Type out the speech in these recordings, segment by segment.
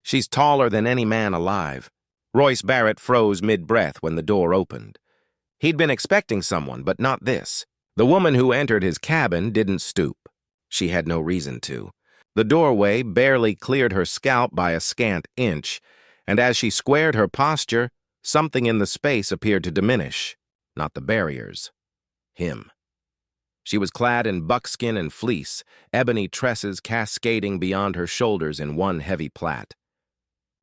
She's taller than any man alive. Royce Barrett froze mid-breath when the door opened. He'd been expecting someone, but not this. The woman who entered his cabin didn't stoop. She had no reason to. The doorway barely cleared her scalp by a scant inch, and as she squared her posture, something in the space appeared to diminish. Not the barriers. Him. She was clad in buckskin and fleece, ebony tresses cascading beyond her shoulders in one heavy plait.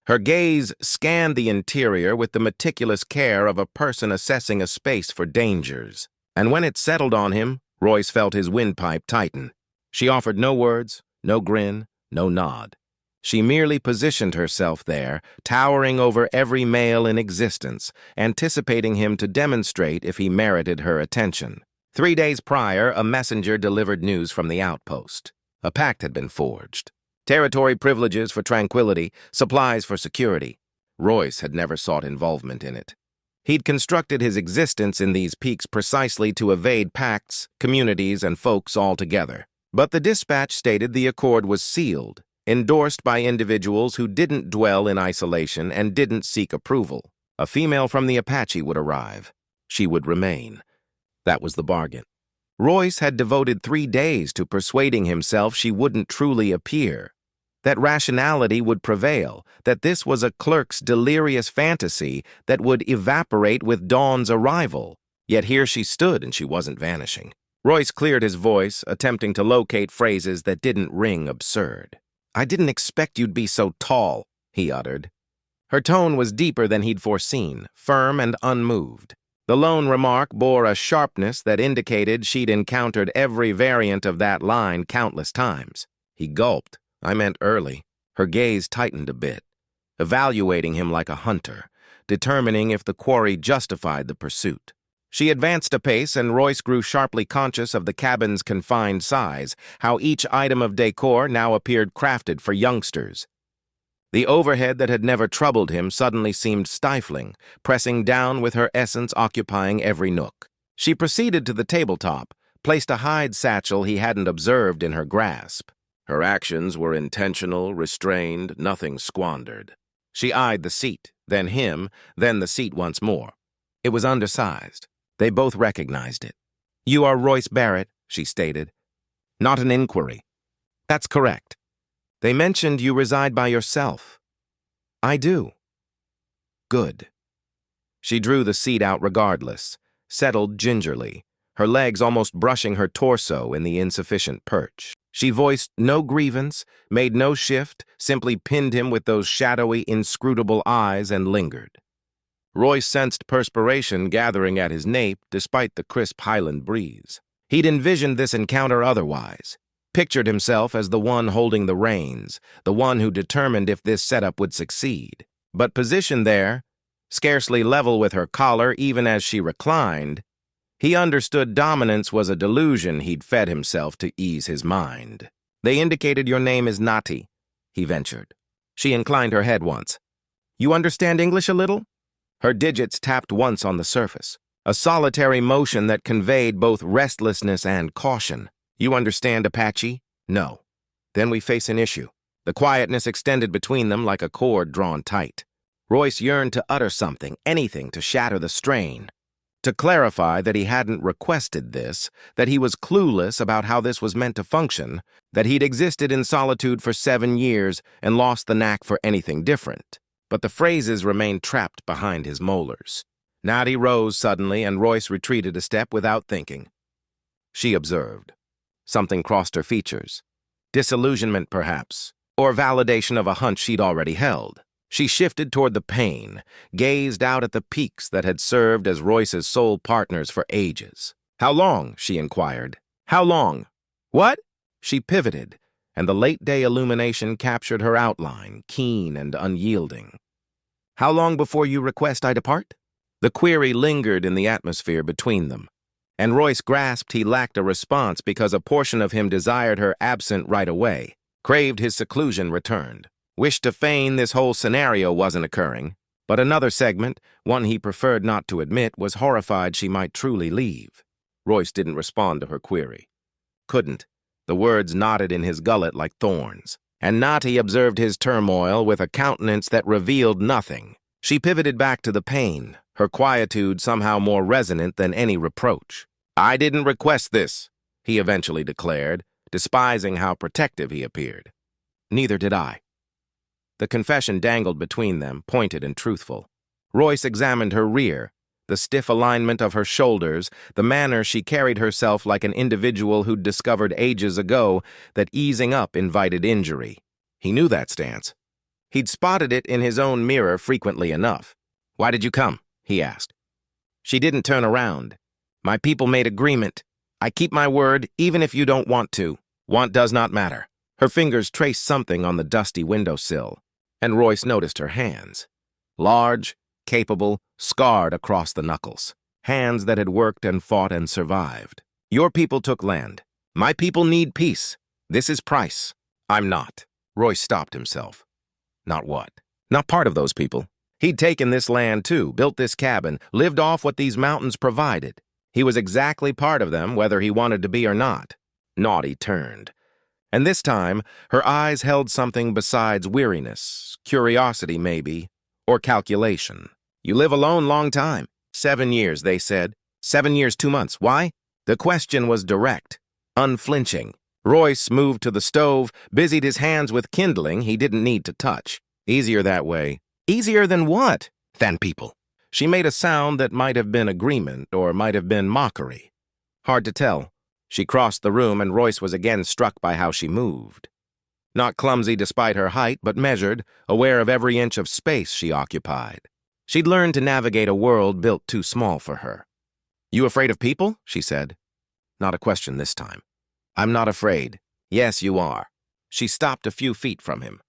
Her gaze scanned the interior with the meticulous care of a person assessing a space for dangers. And when it settled on him, Royce felt his windpipe tighten. She offered no words, no grin, no nod. She merely positioned herself there, towering over every male in existence, anticipating him to demonstrate if he merited her attention. 3 days prior, a messenger delivered news from the outpost. A pact had been forged. Territory privileges for tranquility, supplies for security. Royce had never sought involvement in it. He'd constructed his existence in these peaks precisely to evade pacts, communities, and folks altogether. But the dispatch stated the accord was sealed, endorsed by individuals who didn't dwell in isolation and didn't seek approval. A female from the Apache would arrive. She would remain. That was the bargain. Royce had devoted 3 days to persuading himself she wouldn't truly appear, that rationality would prevail, that this was a clerk's delirious fantasy that would evaporate with Dawn's arrival. Yet here she stood and she wasn't vanishing. Royce cleared his voice, attempting to locate phrases that didn't ring absurd. "I didn't expect you'd be so tall," he uttered. Her tone was deeper than he'd foreseen, firm and unmoved. The lone remark bore a sharpness that indicated she'd encountered every variant of that line countless times. He gulped. "I meant early." Her gaze tightened a bit, evaluating him like a hunter, determining if the quarry justified the pursuit. She advanced a pace, and Royce grew sharply conscious of the cabin's confined size, how each item of decor now appeared crafted for youngsters. The overhead that had never troubled him suddenly seemed stifling, pressing down with her essence occupying every nook. She proceeded to the tabletop, placed a hide satchel he hadn't observed in her grasp. Her actions were intentional, restrained, nothing squandered. She eyed the seat, then him, then the seat once more. It was undersized. They both recognized it. "You are Royce Barrett," she stated. "Not an inquiry." "That's correct." "They mentioned you reside by yourself." "I do." "Good." She drew the seat out regardless, settled gingerly, her legs almost brushing her torso in the insufficient perch. She voiced no grievance, made no shift, simply pinned him with those shadowy, inscrutable eyes and lingered. Royce sensed perspiration gathering at his nape despite the crisp highland breeze. He'd envisioned this encounter otherwise, pictured himself as the one holding the reins, the one who determined if this setup would succeed. But positioned there, scarcely level with her collar even as she reclined, he understood dominance was a delusion he'd fed himself to ease his mind. "They indicated your name is Nati," he ventured. She inclined her head once. "You understand English a little?" Her digits tapped once on the surface, a solitary motion that conveyed both restlessness and caution. "You understand Apache?" "No." "Then we face an issue." The quietness extended between them like a cord drawn tight. Royce yearned to utter something, anything to shatter the strain. To clarify that he hadn't requested this, that he was clueless about how this was meant to function, that he'd existed in solitude for 7 years and lost the knack for anything different. But the phrases remained trapped behind his molars. Natty rose suddenly, and Royce retreated a step without thinking. She observed. Something crossed her features. Disillusionment, perhaps, or validation of a hunch she'd already held. She shifted toward the pane, gazed out at the peaks that had served as Royce's sole partners for ages. "How long?" she inquired. "How long?" "What?" She pivoted, and the late-day illumination captured her outline, keen and unyielding. "How long before you request I depart?" The query lingered in the atmosphere between them, and Royce grasped he lacked a response because a portion of him desired her absent right away, craved his seclusion returned. Wished to feign this whole scenario wasn't occurring, but another segment, one he preferred not to admit, was horrified she might truly leave. Royce didn't respond to her query. Couldn't. The words knotted in his gullet like thorns. and Nati observed his turmoil with a countenance that revealed nothing. She pivoted back to the pain, her quietude somehow more resonant than any reproach. "I didn't request this," he eventually declared, despising how protective he appeared. "Neither did I." The confession dangled between them, pointed and truthful. Royce examined her rear, the stiff alignment of her shoulders, the manner she carried herself like an individual who'd discovered ages ago that easing up invited injury. He knew that stance. He'd spotted it in his own mirror frequently enough. "Why did you come?" he asked. She didn't turn around. "My people made agreement. I keep my word even if you don't want to. Want does not matter." Her fingers traced something on the dusty windowsill, and Royce noticed her hands. Large, capable, scarred across the knuckles. Hands that had worked and fought and survived. "Your people took land. My people need peace. This is price." "I'm not." Royce stopped himself. Not what? Not part of those people. He'd taken this land too, built this cabin, lived off what these mountains provided. He was exactly part of them, whether he wanted to be or not. Naughty turned. And this time, her eyes held something besides weariness, curiosity maybe, or calculation. "You live alone long time." 7 years, they said. 7 years, 2 months. Why? The question was direct, unflinching. Royce moved to the stove, busied his hands with kindling he didn't need to touch. Easier that way. Easier than what? Than people. She made a sound that might have been agreement or might have been mockery. Hard to tell. She crossed the room and Royce was again struck by how she moved. Not clumsy despite her height, but measured, aware of every inch of space she occupied. She'd learned to navigate a world built too small for her. "You afraid of people?" she said. Not a question this time. "I'm not afraid." "Yes, you are." She stopped a few feet from him,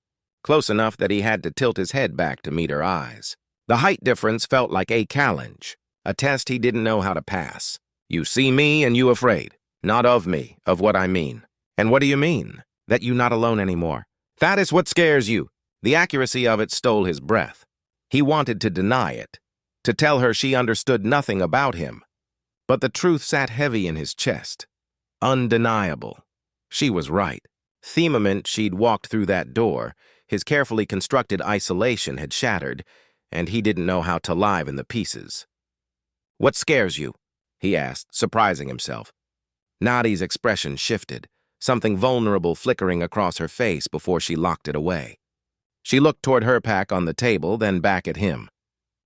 close enough that he had to tilt his head back to meet her eyes. The height difference felt like a challenge, a test he didn't know how to pass. "You see me and you afraid. Not of me, of what I mean." "And what do you mean?" "That you not alone anymore. That is what scares you." The accuracy of it stole his breath. He wanted to deny it, to tell her she understood nothing about him. But the truth sat heavy in his chest. Undeniable. She was right. The moment she'd walked through that door, his carefully constructed isolation had shattered, and he didn't know how to liven the pieces. "What scares you?" he asked, surprising himself. Nadi's expression shifted, something vulnerable flickering across her face before she locked it away. She looked toward her pack on the table, then back at him.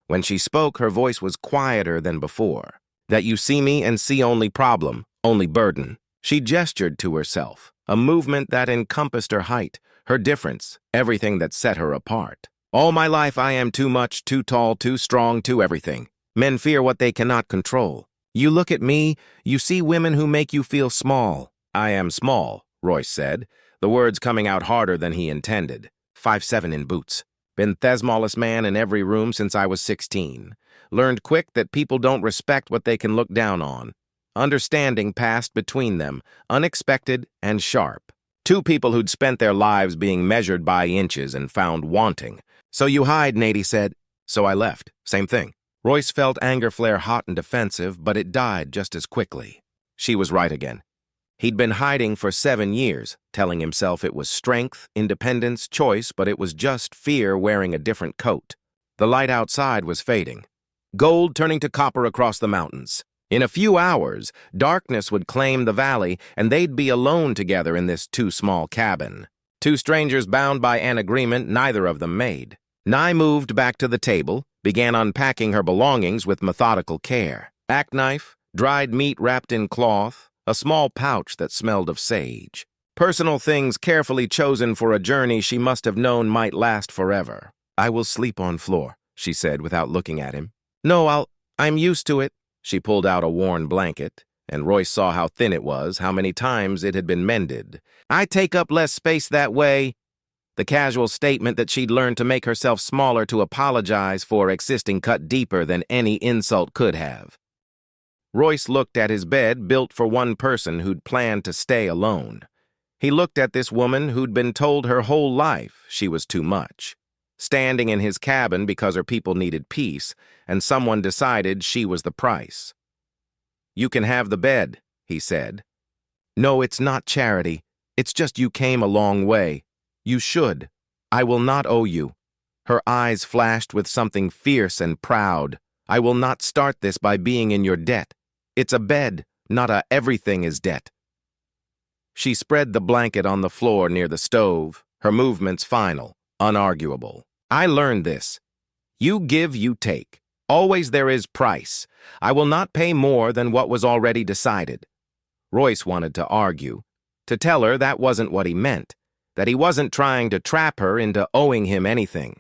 When she spoke, her voice was quieter than before. "That you see me and see only problem, only burden." She gestured to herself, a movement that encompassed her height, her difference, everything that set her apart. "All my life I am too much, too tall, too strong, too everything. Men fear what they cannot control. You look at me, you see women who make you feel small." "I am small," Royce said, the words coming out harder than he intended. 5'7" in boots. Been the smallest man in every room since I was 16. Learned quick that people don't respect what they can look down on. Understanding passed between them, unexpected and sharp. Two people who'd spent their lives being measured by inches and found wanting. "So you hide," Nady said. "So I left." Same thing. Royce felt anger flare hot and defensive, but it died just as quickly. She was right again. He'd been hiding for 7 years, telling himself it was strength, independence, choice, but it was just fear wearing a different coat. The light outside was fading. Gold turning to copper across the mountains. In a few hours, darkness would claim the valley, and they'd be alone together in this too-small cabin. Two strangers bound by an agreement neither of them made. Nye moved back to the table, began unpacking her belongings with methodical care. Act knife, dried meat wrapped in cloth, a small pouch that smelled of sage. Personal things carefully chosen for a journey she must have known might last forever. "I will sleep on floor," she said without looking at him. "No, I'm used to it." She pulled out a worn blanket, and Royce saw how thin it was, how many times it had been mended. "I take up less space that way." The casual statement that she'd learned to make herself smaller to apologize for existing cut deeper than any insult could have. Royce looked at his bed built for one person who'd planned to stay alone. He looked at this woman who'd been told her whole life she was too much. Standing in his cabin because her people needed peace, and someone decided she was the price. "You can have the bed," he said. "No, it's not charity. It's just you came a long way." You should. I will not owe you. Her eyes flashed with something fierce and proud. I will not start this by being in your debt. It's a bed, not a everything is debt. She spread the blanket on the floor near the stove, her movements final, unarguable. I learned this. You give, you take. Always there is price. I will not pay more than what was already decided. Royce wanted to argue, to tell her that wasn't what he meant, that he wasn't trying to trap her into owing him anything.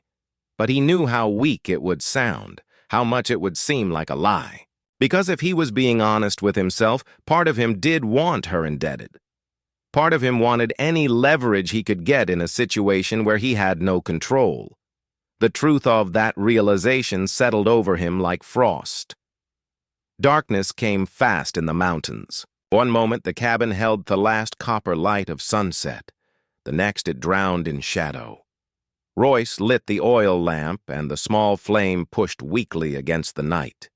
But he knew how weak it would sound, how much it would seem like a lie. Because if he was being honest with himself, part of him did want her indebted. Part of him wanted any leverage he could get in a situation where he had no control. The truth of that realization settled over him like frost. Darkness came fast in the mountains. One moment the cabin held the last copper light of sunset. The next it drowned in shadow. Royce lit the oil lamp and the small flame pushed weakly against the night.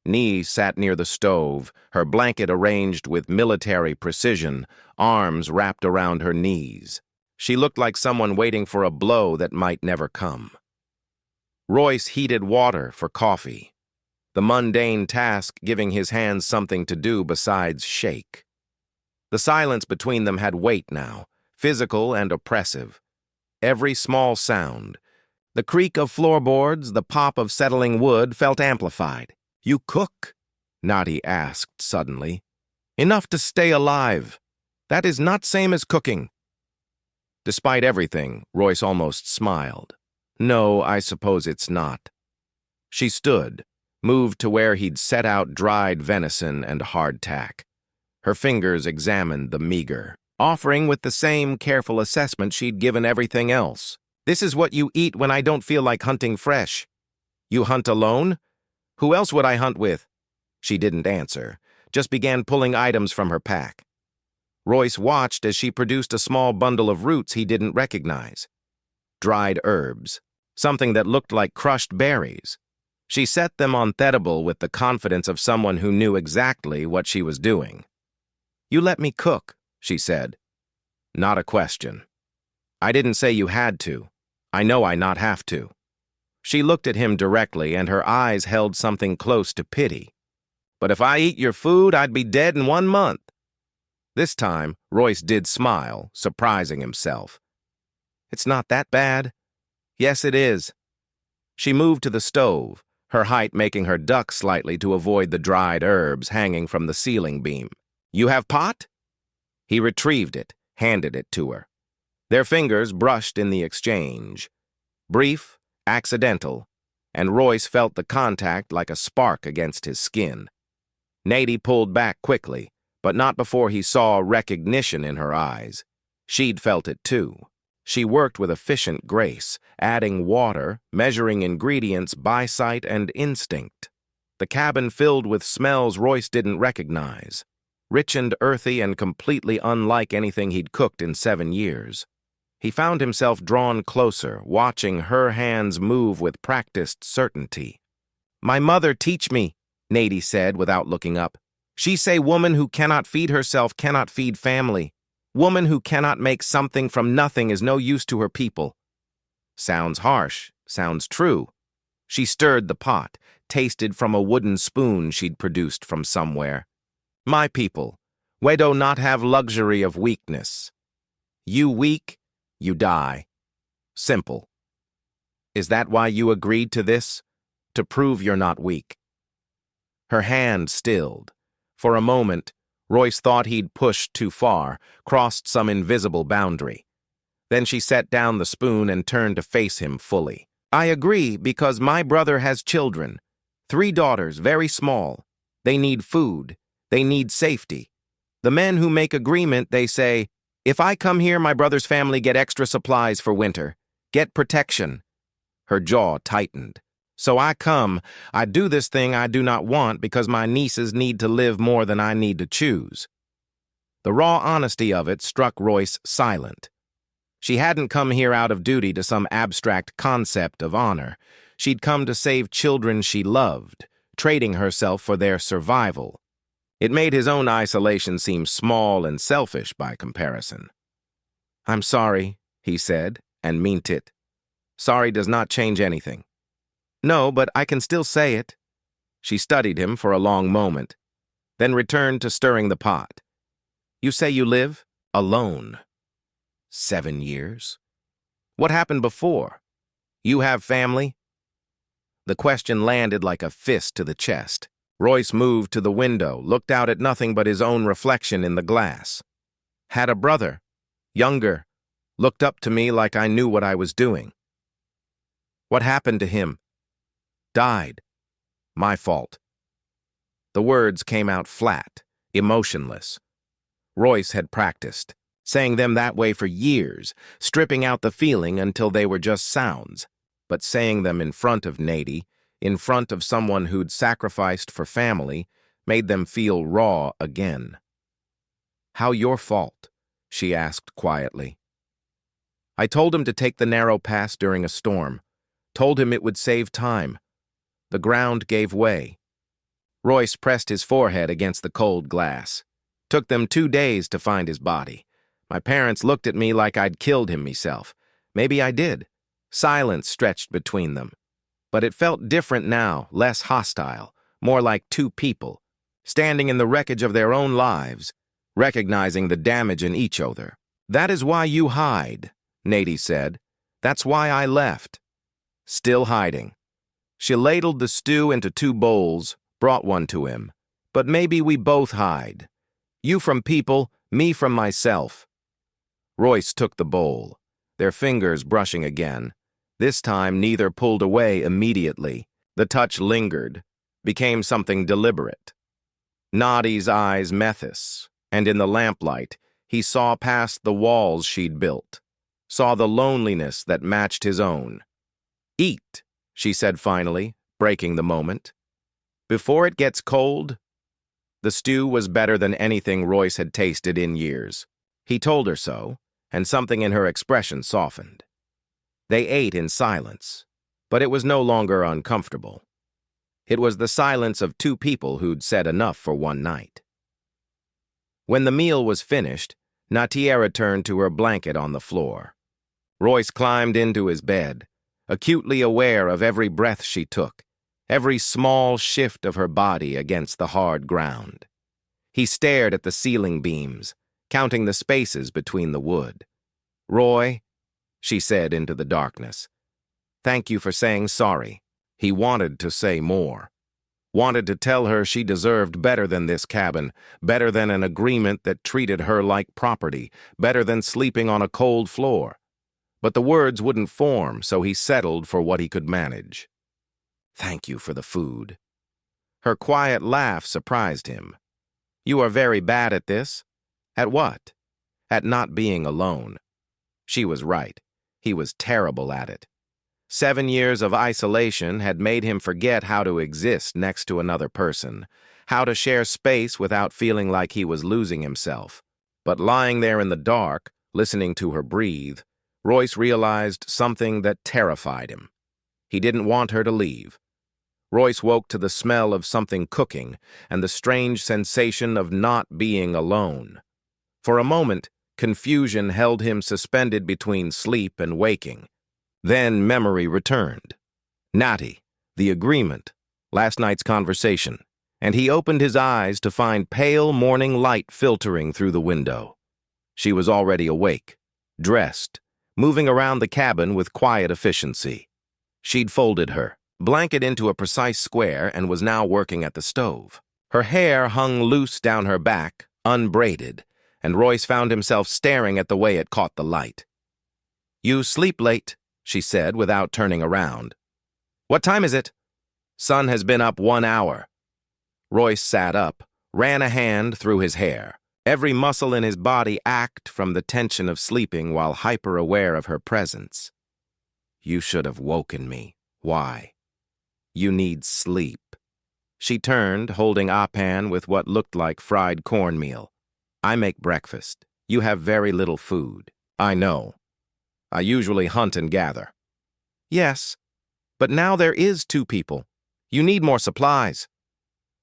Nee sat near the stove, her blanket arranged with military precision, arms wrapped around her knees. She looked like someone waiting for a blow that might never come. Royce heated water for coffee, the mundane task giving his hands something to do besides shake. The silence between them had weight now, physical and oppressive. Every small sound, the creak of floorboards, the pop of settling wood, felt amplified. You cook? Nadi asked suddenly. Enough to stay alive. That is not same as cooking. Despite everything, Royce almost smiled. No, I suppose it's not. She stood, moved to where he'd set out dried venison and hardtack. Her fingers examined the meager, offering with the same careful assessment she'd given everything else. This is what you eat when I don't feel like hunting fresh. You hunt alone? Who else would I hunt with? She didn't answer, just began pulling items from her pack. Royce watched as she produced a small bundle of roots he didn't recognize. Dried herbs, something that looked like crushed berries. She set them on Thedible with the confidence of someone who knew exactly what she was doing. You let me cook, she said. Not a question. I didn't say you had to. I know I not have to. She looked at him directly, and her eyes held something close to pity. But if I eat your food, I'd be dead in 1 month. This time, Royce did smile, surprising himself. It's not that bad. Yes, it is. She moved to the stove, her height making her duck slightly to avoid the dried herbs hanging from the ceiling beam. You have pot? He retrieved it, handed it to her. Their fingers brushed in the exchange. Brief, accidental, and Royce felt the contact like a spark against his skin. Nady pulled back quickly, but not before he saw recognition in her eyes. She'd felt it too. She worked with efficient grace, adding water, measuring ingredients by sight and instinct. The cabin filled with smells Royce didn't recognize, rich and earthy and completely unlike anything he'd cooked in 7 years. He found himself drawn closer, watching her hands move with practiced certainty. My mother teach me, Nady said without looking up. She say woman who cannot feed herself cannot feed family. Woman who cannot make something from nothing is no use to her people. Sounds harsh, sounds true. She stirred the pot, tasted from a wooden spoon she'd produced from somewhere. My people, we do not have luxury of weakness. You weak, you die. Simple. Is that why you agreed to this? To prove you're not weak. Her hand stilled. For a moment, Royce thought he'd pushed too far, crossed some invisible boundary. Then she set down the spoon and turned to face him fully. I agree because my brother has children. 3 daughters, very small. They need food. They need safety. The men who make agreement, they say, if I come here, my brother's family get extra supplies for winter. Get protection. Her jaw tightened. So I come, I do this thing I do not want because my nieces need to live more than I need to choose. The raw honesty of it struck Royce silent. She hadn't come here out of duty to some abstract concept of honor. She'd come to save children she loved, trading herself for their survival. It made his own isolation seem small and selfish by comparison. I'm sorry, he said, and meant it. Sorry does not change anything. No, but I can still say it. She studied him for a long moment, then returned to stirring the pot. You say you live alone. 7 years? What happened before? You have family? The question landed like a fist to the chest. Royce moved to the window, looked out at nothing but his own reflection in the glass. Had a brother, younger, looked up to me like I knew what I was doing. What happened to him? Died. My fault. The words came out flat, emotionless. Royce had practiced, saying them that way for years, stripping out the feeling until they were just sounds, but saying them in front of Nady, in front of someone who'd sacrificed for family, made them feel raw again. How your fault? She asked quietly. I told him to take the narrow pass during a storm, told him it would save time. The ground gave way. Royce pressed his forehead against the cold glass. Took them 2 days to find his body. My parents looked at me like I'd killed him myself. Maybe I did. Silence stretched between them. But it felt different now, less hostile, more like two people, standing in the wreckage of their own lives, recognizing the damage in each other. That is why you hide, Nady said. That's why I left. Still hiding. She ladled the stew into 2 bowls, brought one to him. But maybe we both hide. You from people, me from myself. Royce took the bowl, their fingers brushing again. This time neither pulled away immediately. The touch lingered, became something deliberate. Nady's eyes met his, and in the lamplight, he saw past the walls she'd built, saw the loneliness that matched his own. Eat, she said finally, breaking the moment. Before it gets cold. The stew was better than anything Royce had tasted in years. He told her so, and something in her expression softened. They ate in silence, but it was no longer uncomfortable. It was the silence of 2 people who'd said enough for one night. When the meal was finished, Natia returned to her blanket on the floor. Royce climbed into his bed, acutely aware of every breath she took, every small shift of her body against the hard ground. He stared at the ceiling beams, counting the spaces between the wood. Roy, she said into the darkness, thank you for saying sorry. He wanted to say more. Wanted to tell her she deserved better than this cabin, better than an agreement that treated her like property, better than sleeping on a cold floor. But the words wouldn't form, so he settled for what he could manage. Thank you for the food. Her quiet laugh surprised him. You are very bad at this. At what? At not being alone. She was right. He was terrible at it. 7 years of isolation had made him forget how to exist next to another person, how to share space without feeling like he was losing himself. But lying there in the dark, listening to her breathe, Royce realized something that terrified him. He didn't want her to leave. Royce woke to the smell of something cooking and the strange sensation of not being alone. For a moment, confusion held him suspended between sleep and waking. Then memory returned. Natty, the agreement, last night's conversation, and he opened his eyes to find pale morning light filtering through the window. She was already awake, dressed, moving around the cabin with quiet efficiency. She'd folded her blanket into a precise square and was now working at the stove. Her hair hung loose down her back, unbraided, and Royce found himself staring at the way it caught the light. You sleep late, she said without turning around. What time is it? Sun has been up 1 hour. Royce sat up, ran a hand through his hair. Every muscle in his body ached from the tension of sleeping while hyper-aware of her presence. You should have woken me. Why? You need sleep. She turned, holding a pan with what looked like fried cornmeal. I make breakfast. You have very little food. I know. I usually hunt and gather. Yes, but now there is 2 people. You need more supplies.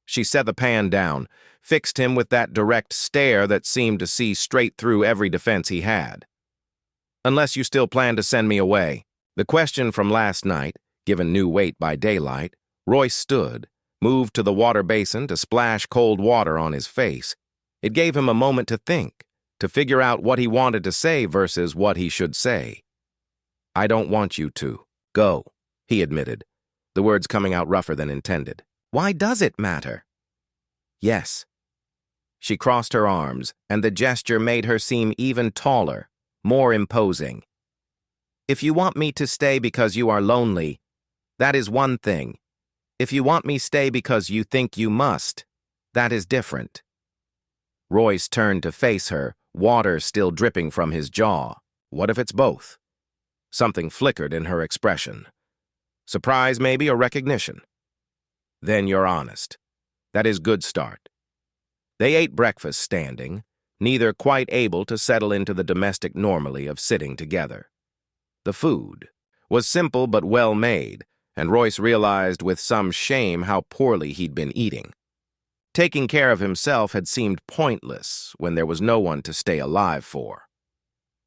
She set the pan down, fixed him with that direct stare that seemed to see straight through every defense he had. unless you still plan to send me away. The question from last night, given new weight by daylight, Royce stood, moved to the water basin to splash cold water on his face. It gave him a moment to think, to figure out what he wanted to say versus what he should say. I don't want you to. Go, he admitted, the words coming out rougher than intended. Why does it matter? Yes. She crossed her arms, and the gesture made her seem even taller, more imposing. If you want me to stay because you are lonely, that is one thing. If you want me stay because you think you must, that is different. Royce turned to face her, water still dripping from his jaw. What if it's both? Something flickered in her expression. Surprise, maybe, or recognition? Then you're honest. That is good start. They ate breakfast standing, neither quite able to settle into the domestic normally of sitting together. The food was simple but well made, and Royce realized with some shame how poorly he'd been eating. Taking care of himself had seemed pointless when there was no one to stay alive for.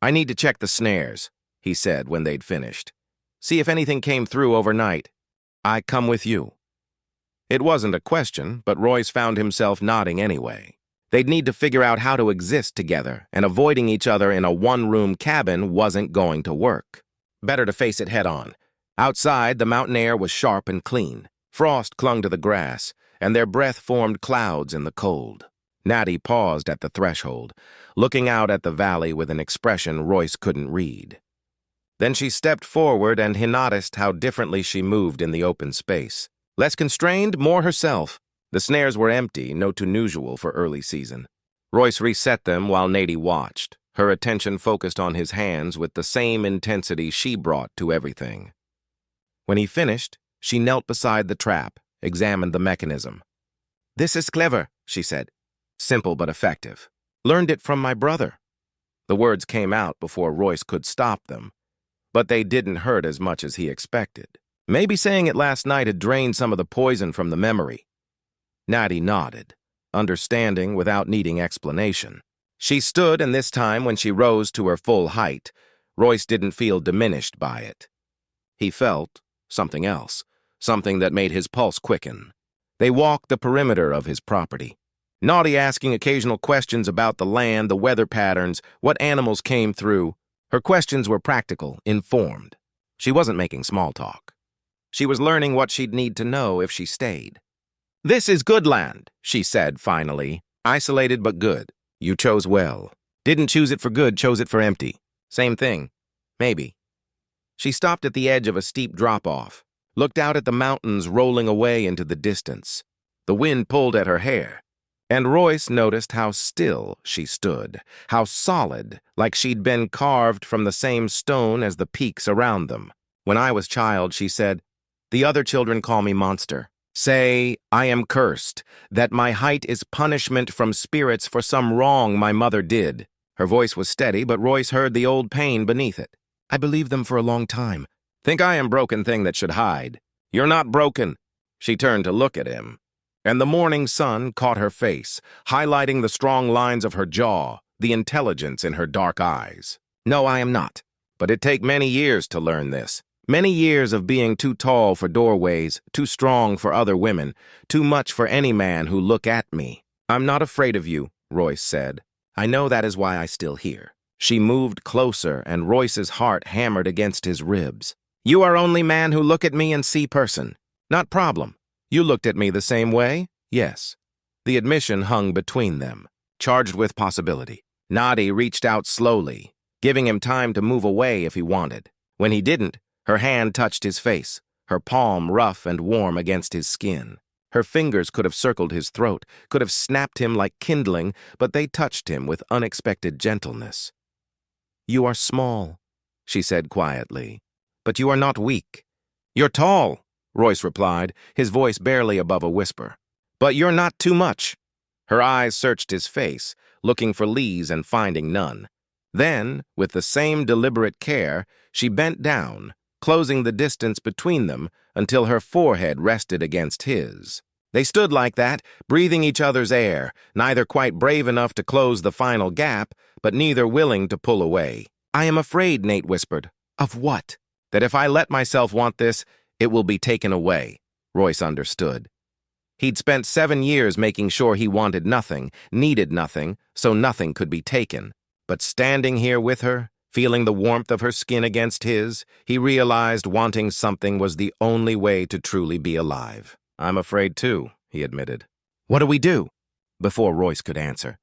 I need to check the snares, he said when they'd finished. See if anything came through overnight. I come with you. It wasn't a question, but Royce found himself nodding anyway. They'd need to figure out how to exist together, and avoiding each other in a one-room cabin wasn't going to work. Better to face it head-on. Outside, the mountain air was sharp and clean. Frost clung to the grass, and their breath formed clouds in the cold. Natty paused at the threshold, looking out at the valley with an expression Royce couldn't read. Then she stepped forward, and he noticed how differently she moved in the open space. Less constrained, more herself. The snares were empty, no too unusual for early season. Royce reset them while Natty watched, her attention focused on his hands with the same intensity she brought to everything. When he finished, she knelt beside the trap, examined the mechanism. This is clever, she said. Simple but effective. Learned it from my brother. The words came out before Royce could stop them, but they didn't hurt as much as he expected. Maybe saying it last night had drained some of the poison from the memory. Natty nodded, understanding without needing explanation. She stood, and this time, when she rose to her full height, Royce didn't feel diminished by it. He felt something else, something that made his pulse quicken. They walked the perimeter of his property, Natty asking occasional questions about the land, the weather patterns, what animals came through. Her questions were practical, informed. She wasn't making small talk. She was learning what she'd need to know if she stayed. This is good land, she said finally. Isolated but good. You chose well. Didn't choose it for good, chose it for empty. Same thing. Maybe. She stopped at the edge of a steep drop-off, looked out at the mountains rolling away into the distance. The wind pulled at her hair, and Royce noticed how still she stood, how solid, like she'd been carved from the same stone as the peaks around them. When I was child, she said, the other children call me monster. Say, I am cursed, that my height is punishment from spirits for some wrong my mother did. Her voice was steady, but Royce heard the old pain beneath it. I believed them for a long time. Think I am broken thing that should hide. You're not broken. She turned to look at him, and the morning sun caught her face, highlighting the strong lines of her jaw, the intelligence in her dark eyes. No, I am not. But it take many years to learn this. Many years of being too tall for doorways, too strong for other women, too much for any man who look at me. I'm not afraid of you, Royce said. I know that is why I still here. She moved closer, and Royce's heart hammered against his ribs. You are only man who look at me and see person. Not problem. You looked at me the same way? Yes. The admission hung between them, charged with possibility. Natty reached out slowly, giving him time to move away if he wanted. When he didn't, her hand touched his face, her palm rough and warm against his skin. Her fingers could have circled his throat, could have snapped him like kindling, but they touched him with unexpected gentleness. You are small, she said quietly, but you are not weak. You're tall, Royce replied, his voice barely above a whisper. But you're not too much. Her eyes searched his face, looking for lees and finding none. Then, with the same deliberate care, she bent down, closing the distance between them until her forehead rested against his. They stood like that, breathing each other's air, neither quite brave enough to close the final gap, but neither willing to pull away. I am afraid, Nate whispered. Of what? That if I let myself want this, it will be taken away. Royce understood. He'd spent 7 years making sure he wanted nothing, needed nothing, so nothing could be taken. But standing here with her, feeling the warmth of her skin against his, he realized wanting something was the only way to truly be alive. I'm afraid too, he admitted. What do we do? Before Royce could answer,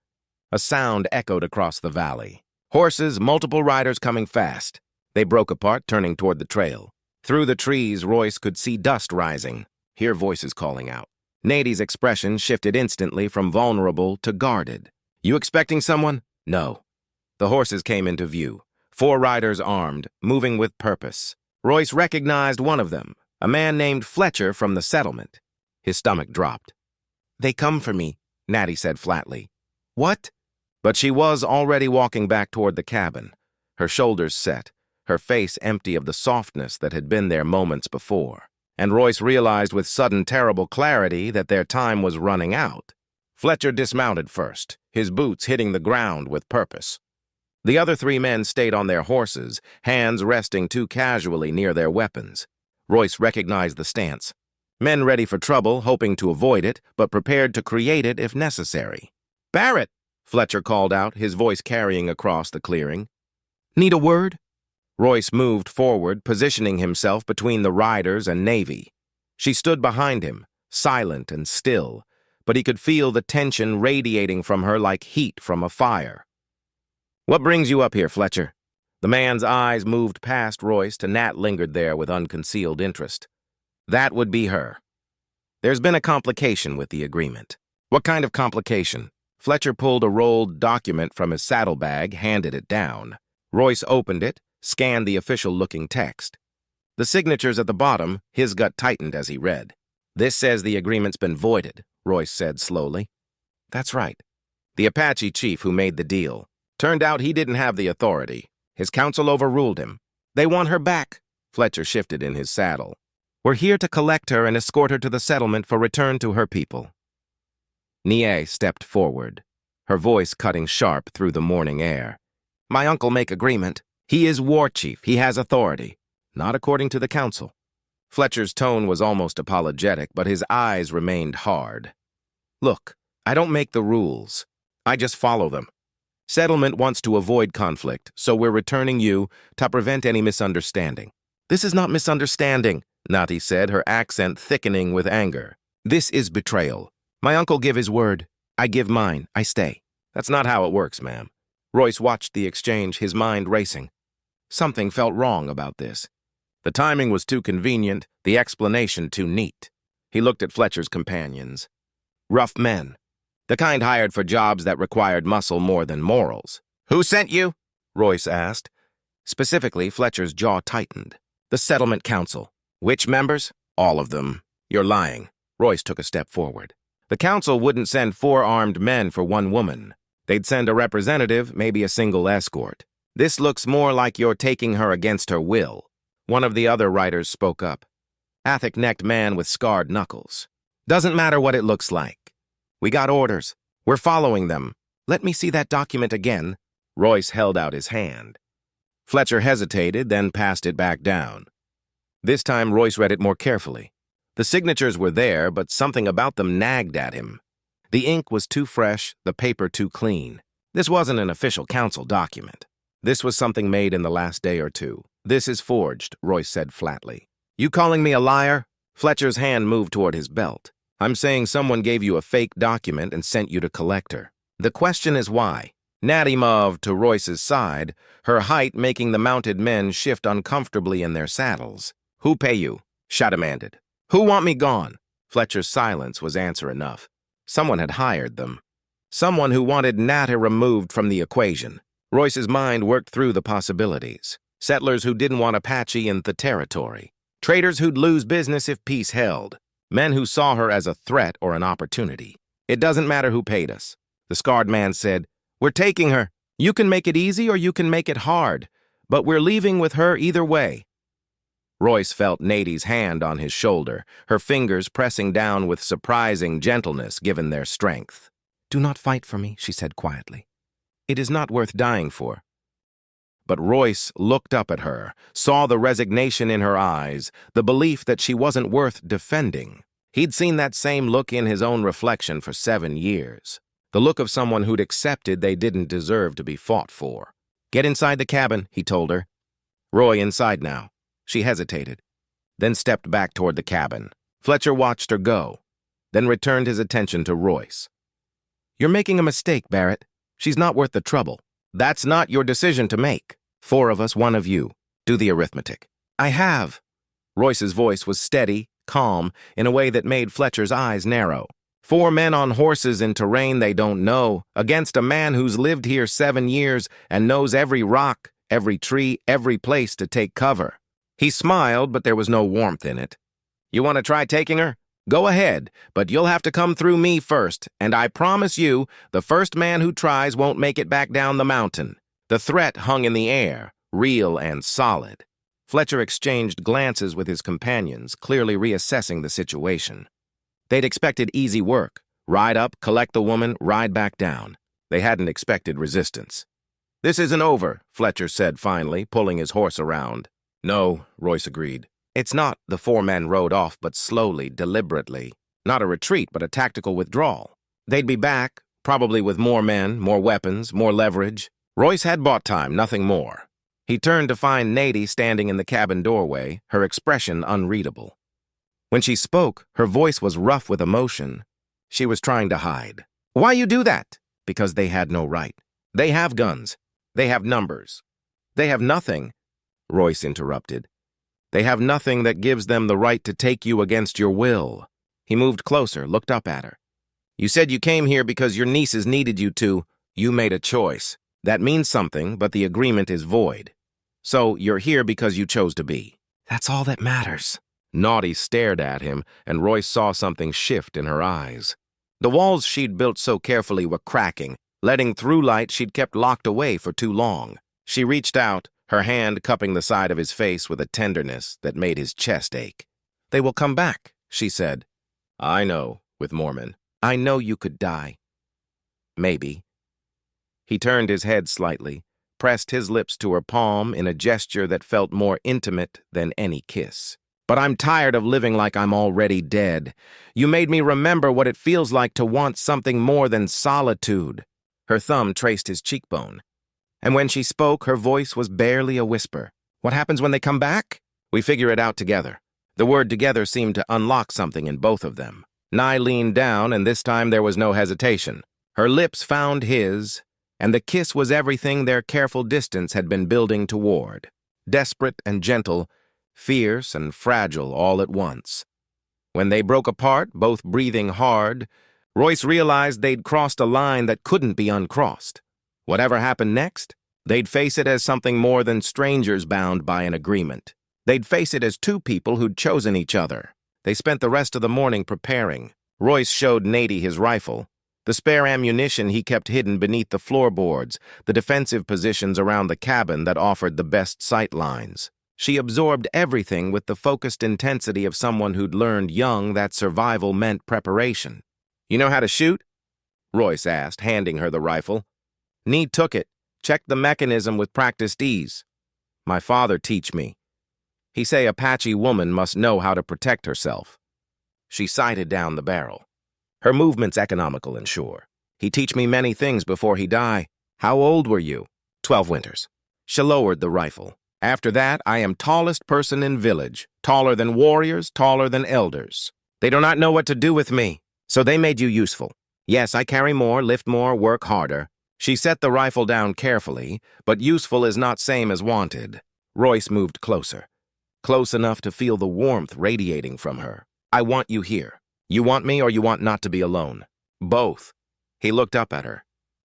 a sound echoed across the valley. Horses, multiple riders coming fast. They broke apart, turning toward the trail. Through the trees, Royce could see dust rising, hear voices calling out. Nady's expression shifted instantly from vulnerable to guarded. You expecting someone? No. The horses came into view, 4 riders armed, moving with purpose. Royce recognized one of them, a man named Fletcher from the settlement. His stomach dropped. They come for me, Natty said flatly. What? But she was already walking back toward the cabin, her shoulders set, her face empty of the softness that had been there moments before. And Royce realized with sudden terrible clarity that their time was running out. Fletcher dismounted first, his boots hitting the ground with purpose. The other 3 men stayed on their horses, hands resting too casually near their weapons. Royce recognized the stance. Men ready for trouble, hoping to avoid it, but prepared to create it if necessary. Barrett, Fletcher called out, his voice carrying across the clearing. Need a word? Royce moved forward, positioning himself between the riders and Navy. She stood behind him, silent and still, but he could feel the tension radiating from her like heat from a fire. What brings you up here, Fletcher? The man's eyes moved past Royce to Nat lingered there with unconcealed interest. That would be her. There's been a complication with the agreement. What kind of complication? Fletcher pulled a rolled document from his saddlebag, handed it down. Royce opened it, scanned the official-looking text. The signatures at the bottom, his gut tightened as he read. This says the agreement's been voided, Royce said slowly. That's right. The Apache chief who made the deal. Turned out he didn't have the authority. His council overruled him. They want her back. Fletcher shifted in his saddle. We're here to collect her and escort her to the settlement for return to her people. Nie stepped forward, her voice cutting sharp through the morning air. My uncle make agreement. He is war chief. He has authority. Not according to the council. Fletcher's tone was almost apologetic, but his eyes remained hard. Look, I don't make the rules. I just follow them. Settlement wants to avoid conflict, so we're returning you to prevent any misunderstanding. This is not misunderstanding, Nati said, her accent thickening with anger. This is betrayal. My uncle give his word. I give mine. I stay. That's not how it works, ma'am. Royce watched the exchange, his mind racing. Something felt wrong about this. The timing was too convenient, the explanation too neat. He looked at Fletcher's companions. Rough men. The kind hired for jobs that required muscle more than morals. Who sent you? Royce asked. Specifically, Fletcher's jaw tightened. The settlement council. Which members? All of them. You're lying. Royce took a step forward. The council wouldn't send 4 armed men for 1 woman. They'd send a representative, maybe a single escort. This looks more like you're taking her against her will. One of the other riders spoke up. Athic-necked man with scarred knuckles. Doesn't matter what it looks like. We got orders. We're following them. Let me see that document again. Royce held out his hand. Fletcher hesitated, then passed it back down. This time, Royce read it more carefully. The signatures were there, but something about them nagged at him. The ink was too fresh, the paper too clean. This wasn't an official council document. This was something made in the last day or two. This is forged, Royce said flatly. You calling me a liar? Fletcher's hand moved toward his belt. I'm saying someone gave you a fake document and sent you to collect her. The question is why? Natty moved to Royce's side, her height making the mounted men shift uncomfortably in their saddles. Who pay you? Shah demanded. Who want me gone? Fletcher's silence was answer enough. Someone had hired them. Someone who wanted Natty removed from the equation. Royce's mind worked through the possibilities. Settlers who didn't want Apache in the territory. Traders who'd lose business if peace held. Men who saw her as a threat or an opportunity. It doesn't matter who paid us. The scarred man said, We're taking her. You can make it easy or you can make it hard. But we're leaving with her either way. Royce felt Nady's hand on his shoulder, her fingers pressing down with surprising gentleness given their strength. Do not fight for me, she said quietly. It is not worth dying for. But Royce looked up at her, saw the resignation in her eyes, the belief that she wasn't worth defending. He'd seen that same look in his own reflection for 7 years. The look of someone who'd accepted they didn't deserve to be fought for. "Get inside the cabin," he told her. "Roy, inside now." She hesitated, then stepped back toward the cabin. Fletcher watched her go, then returned his attention to Royce. "You're making a mistake, Barrett. She's not worth the trouble. That's not your decision to make. 4 of us, 1 of you. Do the arithmetic." "I have." Royce's voice was steady, calm, in a way that made Fletcher's eyes narrow. 4 men on horses in terrain they don't know, against a man who's lived here 7 years and knows every rock, every tree, every place to take cover. He smiled, but there was no warmth in it. "You want to try taking her? Go ahead, but you'll have to come through me first, and I promise you, the first man who tries won't make it back down the mountain." The threat hung in the air, real and solid. Fletcher exchanged glances with his companions, clearly reassessing the situation. They'd expected easy work. Ride up, collect the woman, ride back down. They hadn't expected resistance. "This isn't over," Fletcher said finally, pulling his horse around. "No," Royce agreed. "It's not." The 4 men rode off, but slowly, deliberately. Not a retreat, but a tactical withdrawal. They'd be back, probably with more men, more weapons, more leverage. Royce had bought time, nothing more. He turned to find Nady standing in the cabin doorway, her expression unreadable. When she spoke, her voice was rough with emotion. She was trying to hide. "Why you do that?" "Because they had no right. They have guns. They have numbers. They have nothing," Royce interrupted. "They have nothing that gives them the right to take you against your will." He moved closer, looked up at her. "You said you came here because your nieces needed you to. You made a choice. That means something, but the agreement is void. So you're here because you chose to be." "That's all that matters." Naughty stared at him, and Royce saw something shift in her eyes. The walls she'd built so carefully were cracking, letting through light she'd kept locked away for too long. She reached out, her hand cupping the side of his face with a tenderness that made his chest ache. "They will come back," she said. "I know," with Mormon. "I know you could die. Maybe." He turned his head slightly, pressed his lips to her palm in a gesture that felt more intimate than any kiss. "But I'm tired of living like I'm already dead. You made me remember what it feels like to want something more than solitude." Her thumb traced his cheekbone. And when she spoke, her voice was barely a whisper. "What happens when they come back?" "We figure it out together." The word together seemed to unlock something in both of them. Nye leaned down, and this time there was no hesitation. Her lips found his, and the kiss was everything their careful distance had been building toward. Desperate and gentle, fierce and fragile all at once. When they broke apart, both breathing hard, Royce realized they'd crossed a line that couldn't be uncrossed. Whatever happened next, they'd face it as something more than strangers bound by an agreement. They'd face it as 2 people who'd chosen each other. They spent the rest of the morning preparing. Royce showed Nady his rifle, the spare ammunition he kept hidden beneath the floorboards, the defensive positions around the cabin that offered the best sight lines. She absorbed everything with the focused intensity of someone who'd learned young that survival meant preparation. "You know how to shoot?" Royce asked, handing her the rifle. "Nee took it, checked the mechanism with practiced ease. My father teach me. He say Apache woman must know how to protect herself." She sighted down the barrel. "Her movement's economical and sure. He teach me many things before he die." "How old were you?" 12 winters. She lowered the rifle. "After that, I am tallest person in village, taller than warriors, taller than elders. They do not know what to do with me, so they made you useful. Yes, I carry more, lift more, work harder." She set the rifle down carefully, but useful is not same as wanted. Royce moved closer, close enough to feel the warmth radiating from her. "I want you here. You want me or you want not to be alone?" "Both." He looked up at her.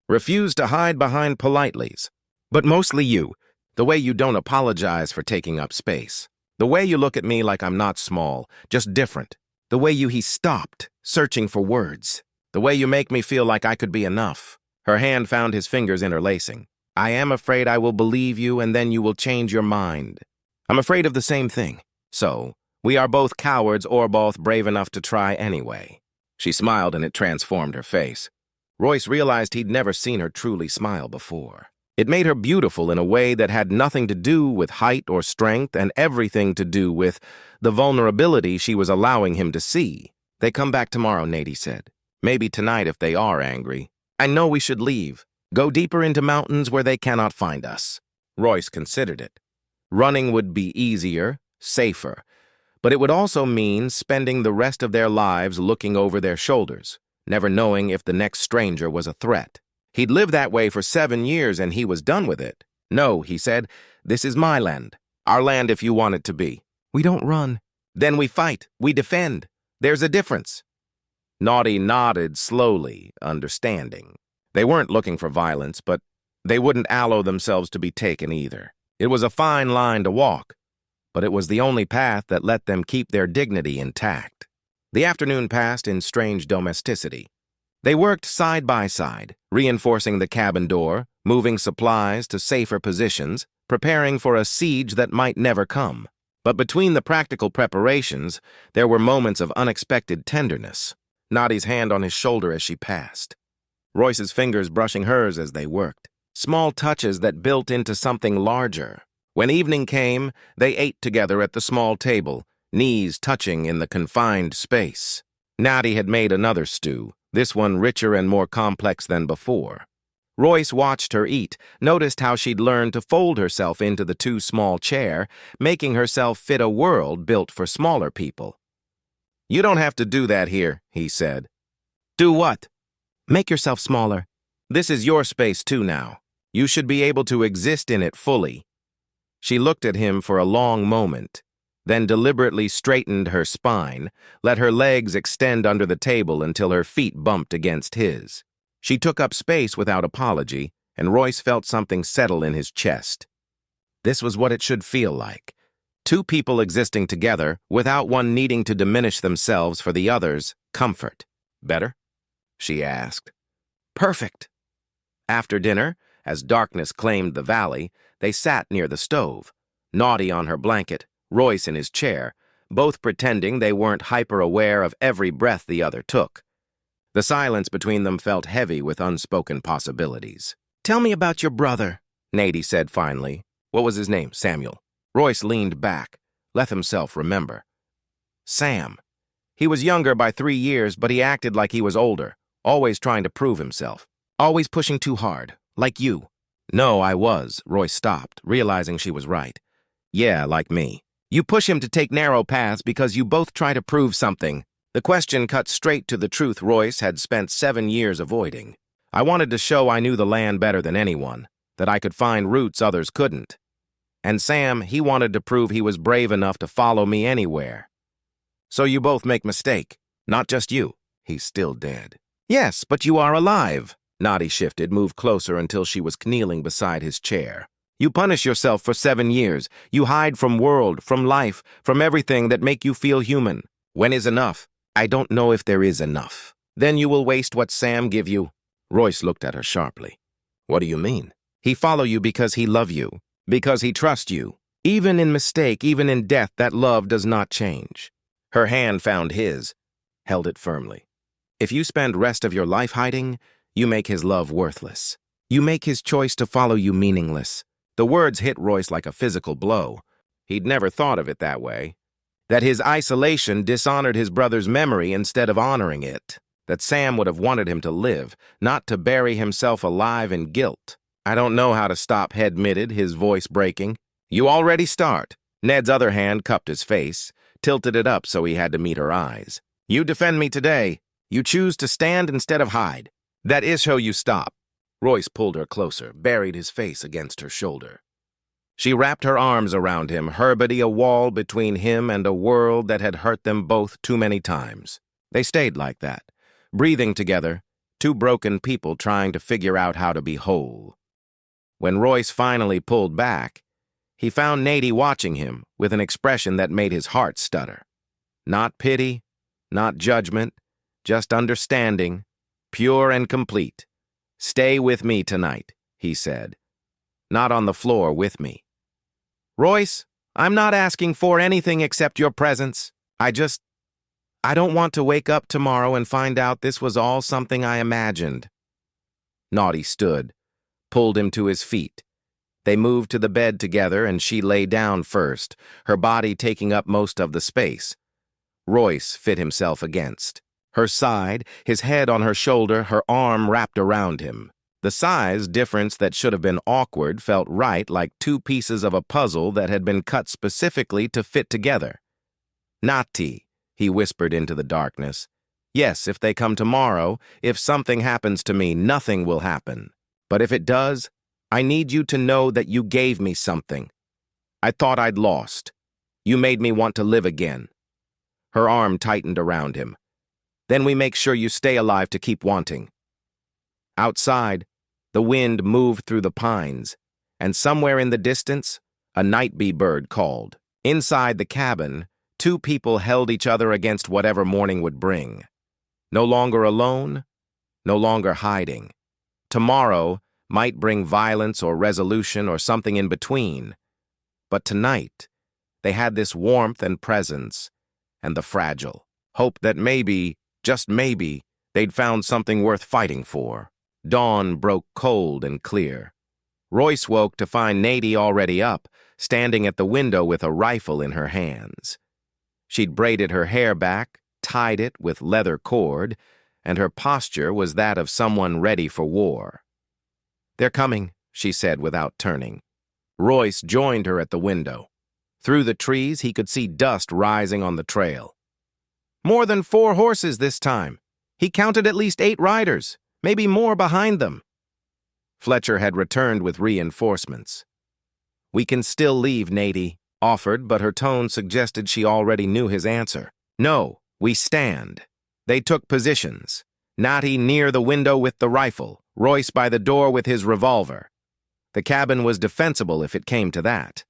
"Refuse to hide behind politelies. But mostly you. The way you don't apologize for taking up space. The way you look at me like I'm not small, just different. The way he stopped, searching for words. The way you make me feel like I could be enough." Her hand found his fingers interlacing. "I am afraid I will believe you and then you will change your mind. I'm afraid of the same thing. So, we are both cowards or both brave enough to try anyway." She smiled and it transformed her face. Royce realized he'd never seen her truly smile before. It made her beautiful in a way that had nothing to do with height or strength and everything to do with the vulnerability she was allowing him to see. "They come back tomorrow," Nady said. "Maybe tonight if they are angry. I know we should leave. Go deeper into mountains where they cannot find us." Royce considered it. Running would be easier, safer, but it would also mean spending the rest of their lives looking over their shoulders, never knowing if the next stranger was a threat. He'd lived that way for 7 years and he was done with it. "No," he said, "this is my land. Our land if you want it to be. We don't run. Then we fight. We defend. There's a difference." Nady nodded slowly, understanding. They weren't looking for violence, but they wouldn't allow themselves to be taken either. It was a fine line to walk, but it was the only path that let them keep their dignity intact. The afternoon passed in strange domesticity. They worked side by side, reinforcing the cabin door, moving supplies to safer positions, preparing for a siege that might never come. But between the practical preparations, there were moments of unexpected tenderness. Nady's hand on his shoulder as she passed. Royce's fingers brushing hers as they worked. Small touches that built into something larger. When evening came, they ate together at the small table, knees touching in the confined space. Nady had made another stew, this one richer and more complex than before. Royce watched her eat, noticed how she'd learned to fold herself into the too small chair, making herself fit a world built for smaller people. "You don't have to do that here," he said. "Do what?" "Make yourself smaller. This is your space too now. You should be able to exist in it fully." She looked at him for a long moment, then deliberately straightened her spine, let her legs extend under the table until her feet bumped against his. She took up space without apology, and Royce felt something settle in his chest. This was what it should feel like. Two people existing together without one needing to diminish themselves for the other's comfort. "Better?" she asked. "Perfect." After dinner, as darkness claimed the valley, they sat near the stove, Nady on her blanket, Royce in his chair, both pretending they weren't hyper-aware of every breath the other took. The silence between them felt heavy with unspoken possibilities. "Tell me about your brother," Nady said finally. "What was his name? Samuel?" Royce leaned back, let himself remember. "Sam. He was younger by 3 years, but he acted like he was older, always trying to prove himself. Always pushing too hard, like you." "No, I was." Royce stopped, realizing she was right. "Yeah, like me. You push him to take narrow paths because you both try to prove something." The question cut straight to the truth Royce had spent 7 years avoiding. "I wanted to show I knew the land better than anyone, that I could find routes others couldn't. And Sam, he wanted to prove he was brave enough to follow me anywhere." "So you both make mistake. Not just you." "He's still dead." "Yes, but you are alive." Nady shifted, moved closer until she was kneeling beside his chair. "You punish yourself for 7 years. You hide from world, from life, from everything that make you feel human. When is enough?" "I don't know if there is enough." "Then you will waste what Sam give you." Royce looked at her sharply. "What do you mean?" "He follow you because he love you, because he trust you. Even in mistake, even in death, that love does not change." Her hand found his, held it firmly. "If you spend rest of your life hiding, you make his love worthless. You make his choice to follow you meaningless." The words hit Royce like a physical blow. He'd never thought of it that way. That his isolation dishonored his brother's memory instead of honoring it. That Sam would have wanted him to live, not to bury himself alive in guilt. "I don't know how to stop," he admitted, his voice breaking. "You already start." Ned's other hand cupped his face, tilted it up so he had to meet her eyes. "You defend me today. You choose to stand instead of hide. That is how you stop." Royce pulled her closer, buried his face against her shoulder. She wrapped her arms around him, her body a wall between him and a world that had hurt them both too many times. They stayed like that, breathing together, two broken people trying to figure out how to be whole. When Royce finally pulled back, he found Nady watching him with an expression that made his heart stutter. Not pity, not judgment, just understanding, pure and complete. "Stay with me tonight," he said. "Not on the floor with me." "Royce, I'm not asking for anything except your presence. I don't want to wake up tomorrow and find out this was all something I imagined." Nady stood, pulled him to his feet. They moved to the bed together and she lay down first, her body taking up most of the space. Royce fit himself against. Her side, his head on her shoulder, her arm wrapped around him. The size difference that should have been awkward felt right, like two pieces of a puzzle that had been cut specifically to fit together. "Nati," he whispered into the darkness. "Yes, if they come tomorrow, if something happens to me, nothing will happen. But if it does, I need you to know that you gave me something. I thought I'd lost. You made me want to live again." Her arm tightened around him. "Then we make sure you stay alive to keep wanting." Outside, the wind moved through the pines, and somewhere in the distance, a night bee bird called. Inside the cabin, two people held each other against whatever morning would bring. No longer alone, no longer hiding. Tomorrow might bring violence or resolution or something in between. But tonight, they had this warmth and presence, and the fragile hope that maybe, just maybe, they'd found something worth fighting for. Dawn broke cold and clear. Royce woke to find Nady already up, standing at the window with a rifle in her hands. She'd braided her hair back, tied it with leather cord, and her posture was that of someone ready for war. "They're coming," she said without turning. Royce joined her at the window. Through the trees, he could see dust rising on the trail. "More than 4 horses this time. He counted at least 8 riders, maybe more behind them." Fletcher had returned with reinforcements. "We can still leave," Nady offered, but her tone suggested she already knew his answer. "No, we stand." They took positions. Nady near the window with the rifle, Royce by the door with his revolver. The cabin was defensible if it came to that.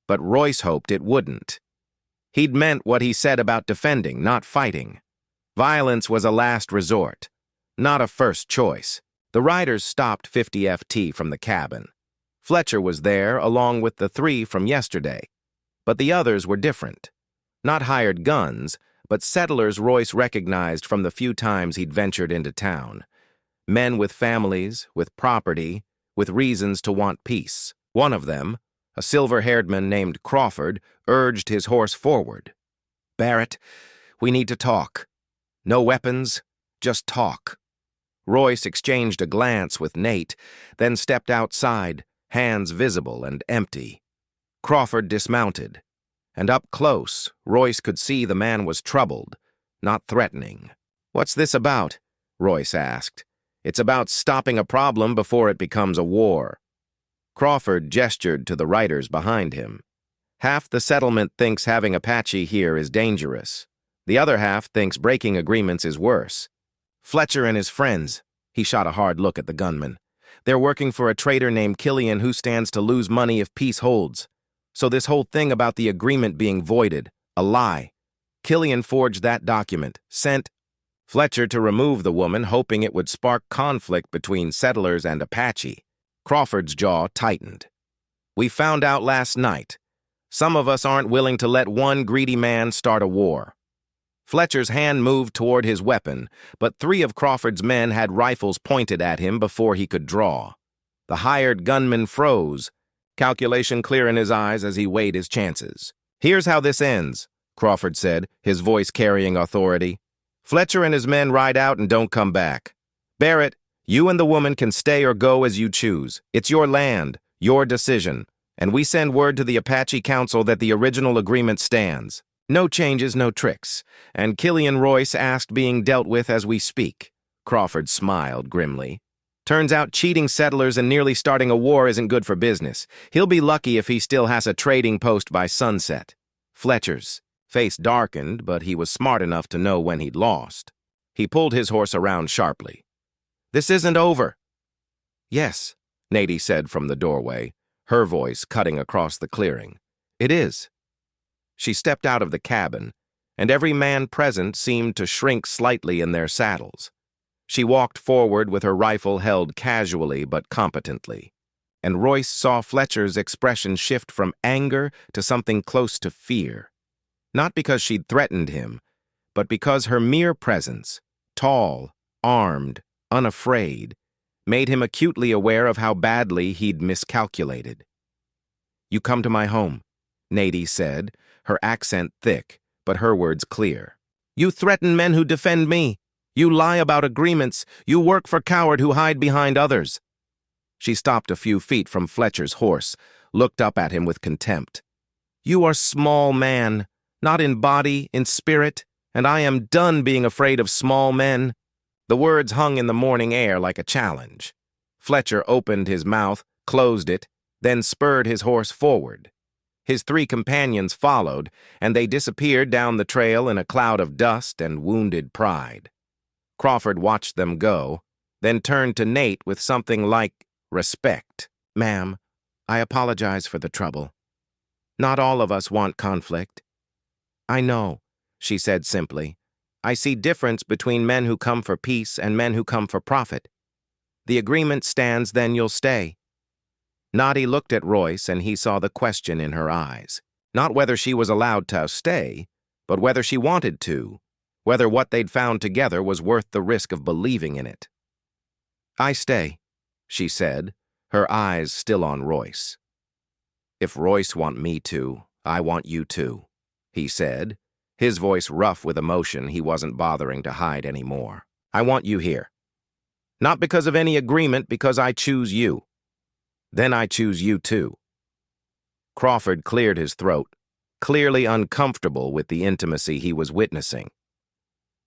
But Royce hoped it wouldn't. He'd meant what he said about defending, not fighting. Violence was a last resort, not a first choice. The riders stopped 50 FT from the cabin. Fletcher was there, along with the 3 from yesterday. But the others were different. Not hired guns, but settlers Royce recognized from the few times he'd ventured into town. Men with families, with property, with reasons to want peace. One of them, a silver-haired man named Crawford, urged his horse forward. "Barrett, we need to talk. No weapons, just talk." Royce exchanged a glance with Nate, then stepped outside, hands visible and empty. Crawford dismounted, and up close, Royce could see the man was troubled, not threatening. "What's this about?" Royce asked. "It's about stopping a problem before it becomes a war." Crawford gestured to the riders behind him. "Half the settlement thinks having Apache here is dangerous. The other half thinks breaking agreements is worse. Fletcher and his friends," he shot a hard look at the gunman. "They're working for a trader named Killian who stands to lose money if peace holds. So this whole thing about the agreement being voided, a lie. Killian forged that document, sent Fletcher to remove the woman, hoping it would spark conflict between settlers and Apache." Crawford's jaw tightened. "We found out last night. Some of us aren't willing to let one greedy man start a war." Fletcher's hand moved toward his weapon, but 3 of Crawford's men had rifles pointed at him before he could draw. The hired gunman froze, calculation clear in his eyes as he weighed his chances. "Here's how this ends," Crawford said, his voice carrying authority. "Fletcher and his men ride out and don't come back. Barrett, you and the woman can stay or go as you choose. It's your land, your decision, and we send word to the Apache Council that the original agreement stands. No changes, no tricks. And Killian Royce asked being dealt with as we speak." Crawford smiled grimly. "Turns out cheating settlers and nearly starting a war isn't good for business. He'll be lucky if he still has a trading post by sunset." Fletcher's face darkened, but he was smart enough to know when he'd lost. He pulled his horse around sharply. "This isn't over." "Yes," Nady said from the doorway, her voice cutting across the clearing. "It is." She stepped out of the cabin, and every man present seemed to shrink slightly in their saddles. She walked forward with her rifle held casually but competently, and Royce saw Fletcher's expression shift from anger to something close to fear. Not because she'd threatened him, but because her mere presence, tall, armed, unafraid, made him acutely aware of how badly he'd miscalculated. "You come to my home," Nadie said, her accent thick, but her words clear. "You threaten men who defend me. You lie about agreements. You work for cowards who hide behind others." She stopped a few feet from Fletcher's horse, looked up at him with contempt. "You are small man, not in body, in spirit, and I am done being afraid of small men." The words hung in the morning air like a challenge. Fletcher opened his mouth, closed it, then spurred his horse forward. His 3 companions followed, and they disappeared down the trail in a cloud of dust and wounded pride. Crawford watched them go, then turned to Nate with something like respect. "Ma'am, I apologize for the trouble. Not all of us want conflict." "I know," she said simply. "I see difference between men who come for peace and men who come for profit. The agreement stands, then you'll stay." Nadie looked at Royce, and he saw the question in her eyes. Not whether she was allowed to stay, but whether she wanted to, whether what they'd found together was worth the risk of believing in it. "I stay," she said, her eyes still on Royce. "If Royce want me to, I want you to," he said, his voice rough with emotion he wasn't bothering to hide anymore. "I want you here. Not because of any agreement, because I choose you. Then I choose you too." Crawford cleared his throat, clearly uncomfortable with the intimacy he was witnessing.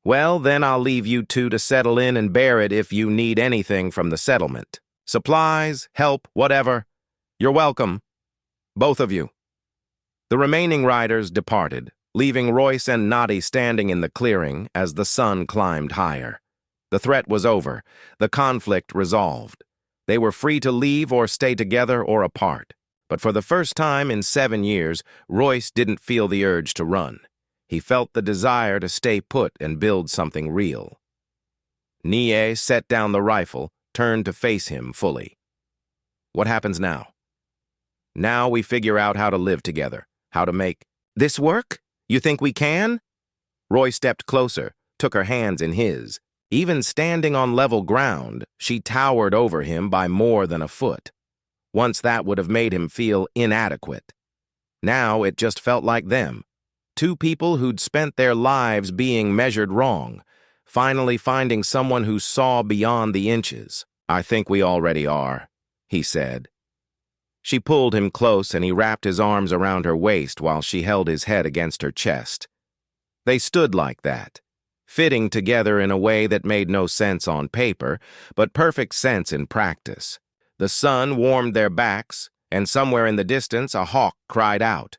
"Well, then I'll leave you two to settle in and bear it if you need anything from the settlement. Supplies, help, whatever. You're welcome. Both of you." The remaining riders departed, leaving Royce and Nadie standing in the clearing as the sun climbed higher. The threat was over, the conflict resolved. They were free to leave or stay together or apart. But for the first time in 7 years, Royce didn't feel the urge to run. He felt the desire to stay put and build something real. Nie set down the rifle, turned to face him fully. "What happens now?" "Now we figure out how to live together, how to make this work. You think we can?" Roy stepped closer, took her hands in his. Even standing on level ground, she towered over him by more than a foot. Once that would have made him feel inadequate. Now it just felt like them. 2 people who'd spent their lives being measured wrong, finally finding someone who saw beyond the inches. "I think we already are," he said. She pulled him close, and he wrapped his arms around her waist while she held his head against her chest. They stood like that, fitting together in a way that made no sense on paper, but perfect sense in practice. The sun warmed their backs, and somewhere in the distance a hawk cried out.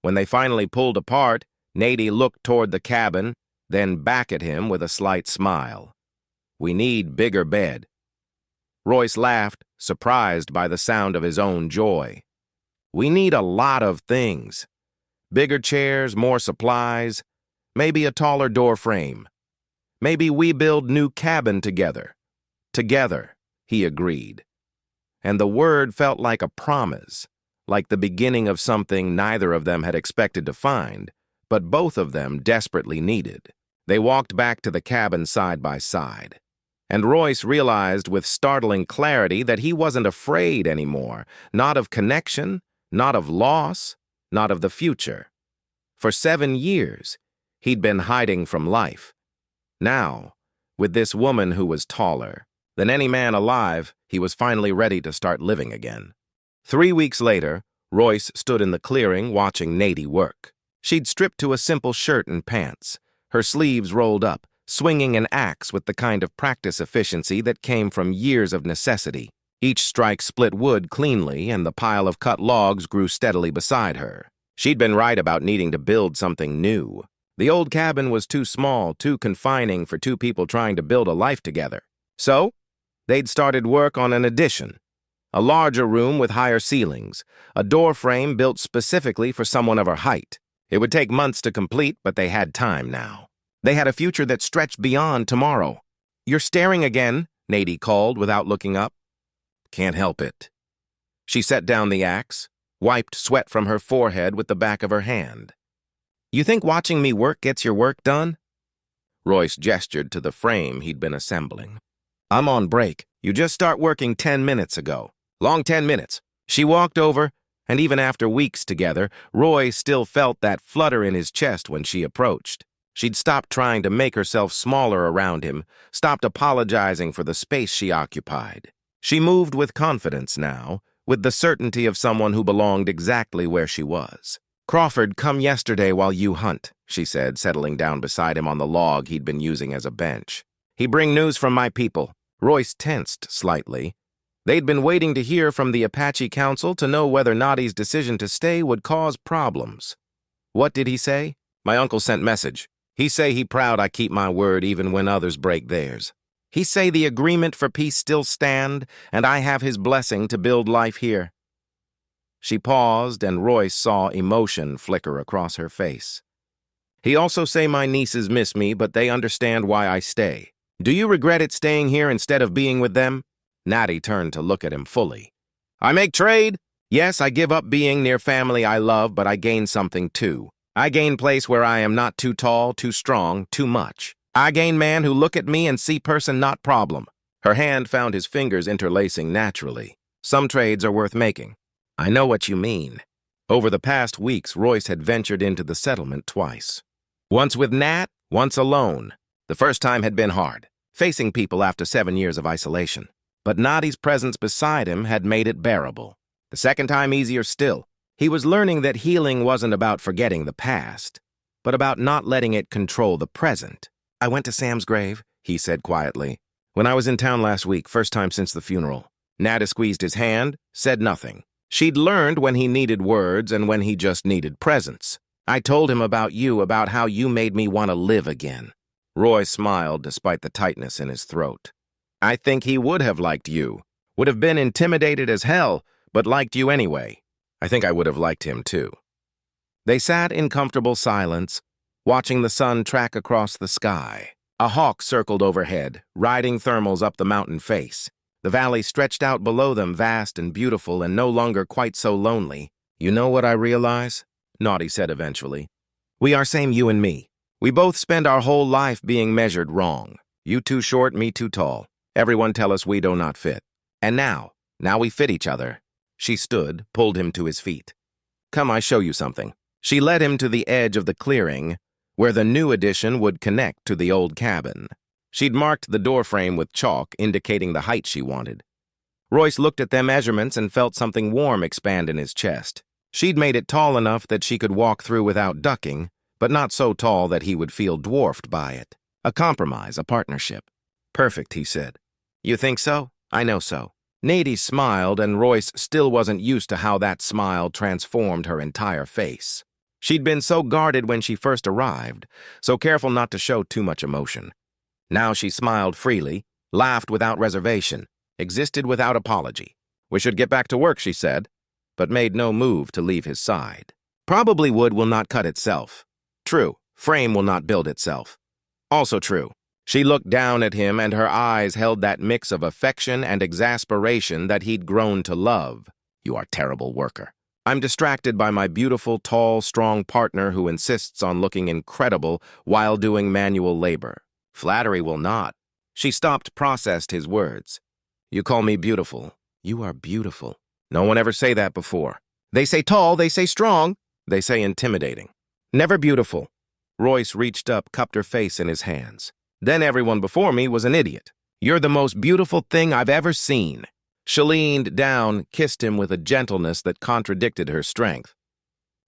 When they finally pulled apart, Nadie looked toward the cabin, then back at him with a slight smile. "We need bigger bed." Royce laughed, surprised by the sound of his own joy. "We need a lot of things. Bigger chairs, more supplies, maybe a taller door frame. Maybe we build new cabin together." "Together," he agreed. And the word felt like a promise, like the beginning of something neither of them had expected to find, but both of them desperately needed. They walked back to the cabin side by side. And Royce realized with startling clarity that he wasn't afraid anymore, not of connection, not of loss, not of the future. For 7 years, he'd been hiding from life. Now, with this woman who was taller than any man alive, he was finally ready to start living again. 3 weeks later, Royce stood in the clearing watching Nadie work. She'd stripped to a simple shirt and pants, her sleeves rolled up, swinging an axe with the kind of practice efficiency that came from years of necessity. Each strike split wood cleanly, and the pile of cut logs grew steadily beside her. She'd been right about needing to build something new. The old cabin was too small, too confining for 2 people trying to build a life together. So, they'd started work on an addition. A larger room with higher ceilings, a door frame built specifically for someone of her height. It would take months to complete, but they had time now. They had a future that stretched beyond tomorrow. "You're staring again," Nadie called without looking up. "Can't help it." She set down the axe, wiped sweat from her forehead with the back of her hand. "You think watching me work gets your work done?" Royce gestured to the frame he'd been assembling. "I'm on break. You just start working 10 minutes ago. Long 10 minutes. She walked over, and even after weeks together, Roy still felt that flutter in his chest when she approached. She'd stopped trying to make herself smaller around him, stopped apologizing for the space she occupied. She moved with confidence now, with the certainty of someone who belonged exactly where she was. "Crawford come yesterday while you hunt," she said, settling down beside him on the log he'd been using as a bench. "He bring news from my people." Royce tensed slightly. They'd been waiting to hear from the Apache Council to know whether Nadi's decision to stay would cause problems. "What did he say?" "My uncle sent message. He say he proud I keep my word even when others break theirs. He say the agreement for peace still stand, and I have his blessing to build life here." She paused, and Royce saw emotion flicker across her face. "He also say my nieces miss me, but they understand why I stay. Do you regret it staying here instead of being with them?" Natty turned to look at him fully. "I make trade? Yes, I give up being near family I love, but I gain something too. I gain place where I am not too tall, too strong, too much. I gain man who look at me and see person, not problem." Her hand found his fingers interlacing naturally. "Some trades are worth making." "I know what you mean." Over the past weeks, Royce had ventured into the settlement twice. Once with Nat, once alone. The first time had been hard, facing people after 7 years of isolation. But Nadi's presence beside him had made it bearable. The second time easier still. He was learning that healing wasn't about forgetting the past, but about not letting it control the present. "I went to Sam's grave," he said quietly. "When I was in town last week, first time since the funeral." Nada squeezed his hand, said nothing. She'd learned when he needed words and when he just needed presence. "I told him about you, about how you made me want to live again." Roy smiled despite the tightness in his throat. "I think he would have liked you. Would have been intimidated as hell, but liked you anyway. I think I would have liked him too." They sat in comfortable silence, watching the sun track across the sky. A hawk circled overhead, riding thermals up the mountain face. The valley stretched out below them, vast and beautiful and no longer quite so lonely. "You know what I realize?" Naughty said eventually. "We are same you and me. We both spend our whole life being measured wrong. You too short, me too tall. Everyone tell us we do not fit. And now we fit each other." She stood, pulled him to his feet. "Come, I show you something." She led him to the edge of the clearing, where the new addition would connect to the old cabin. She'd marked the doorframe with chalk, indicating the height she wanted. Royce looked at their measurements and felt something warm expand in his chest. She'd made it tall enough that she could walk through without ducking, but not so tall that he would feel dwarfed by it. A compromise, a partnership. "Perfect," he said. "You think so? I know so." Nady smiled, and Royce still wasn't used to how that smile transformed her entire face. She'd been so guarded when she first arrived, so careful not to show too much emotion. Now she smiled freely, laughed without reservation, existed without apology. "We should get back to work," she said, but made no move to leave his side. "Probably wood will not cut itself." True, frame will not build itself. Also true. She looked down at him, and her eyes held that mix of affection and exasperation that he'd grown to love. "You are a terrible worker." "I'm distracted by my beautiful, tall, strong partner who insists on looking incredible while doing manual labor. Flattery will not." She stopped, processed his words. "You call me beautiful. You are beautiful. No one ever say that before. They say tall, they say strong, they say intimidating. Never beautiful." Royce reached up, cupped her face in his hands. "Then everyone before me was an idiot. You're the most beautiful thing I've ever seen." She leaned down, kissed him with a gentleness that contradicted her strength.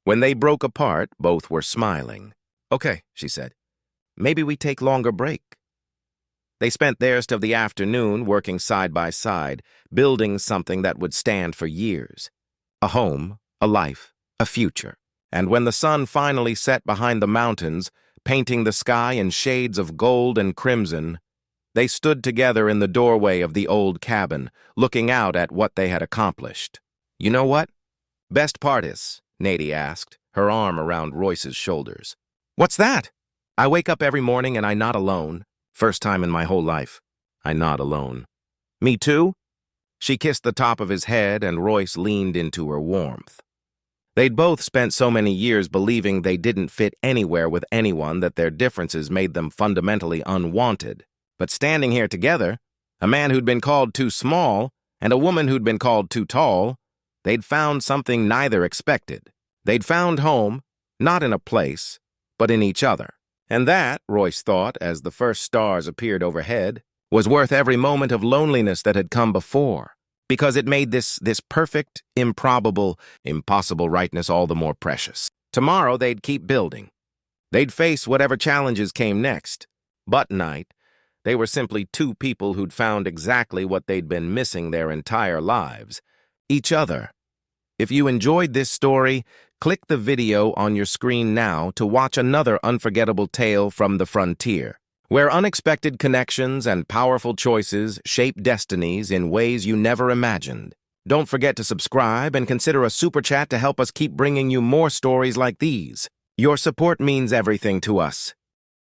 When they broke apart, both were smiling. "Okay," she said. "Maybe we take longer break." They spent the rest of the afternoon working side by side, building something that would stand for years. A home, a life, a future. And when the sun finally set behind the mountains, painting the sky in shades of gold and crimson, they stood together in the doorway of the old cabin, looking out at what they had accomplished. "You know what? Best part is," Nady asked, her arm around Royce's shoulders. "What's that?" "I wake up every morning and I'm not alone. First time in my whole life. I'm not alone." "Me too?" She kissed the top of his head, and Royce leaned into her warmth. They'd both spent so many years believing they didn't fit anywhere with anyone that their differences made them fundamentally unwanted. But standing here together, A man who'd been called too small and a woman who'd been called too tall. They'd found something neither expected. They'd found home, not in a place, but in each other. And that, Royce thought, as the first stars appeared overhead, was worth every moment of loneliness that had come before, because it made this perfect, improbable, impossible rightness all the more precious. Tomorrow they'd keep building. They'd face whatever challenges came next. But tonight, they were simply two people who'd found exactly what they'd been missing their entire lives: each other. If you enjoyed this story, click the video on your screen now to watch another unforgettable tale from the frontier, where unexpected connections and powerful choices shape destinies in ways you never imagined. Don't forget to subscribe and consider a super chat to help us keep bringing you more stories like these. Your support means everything to us.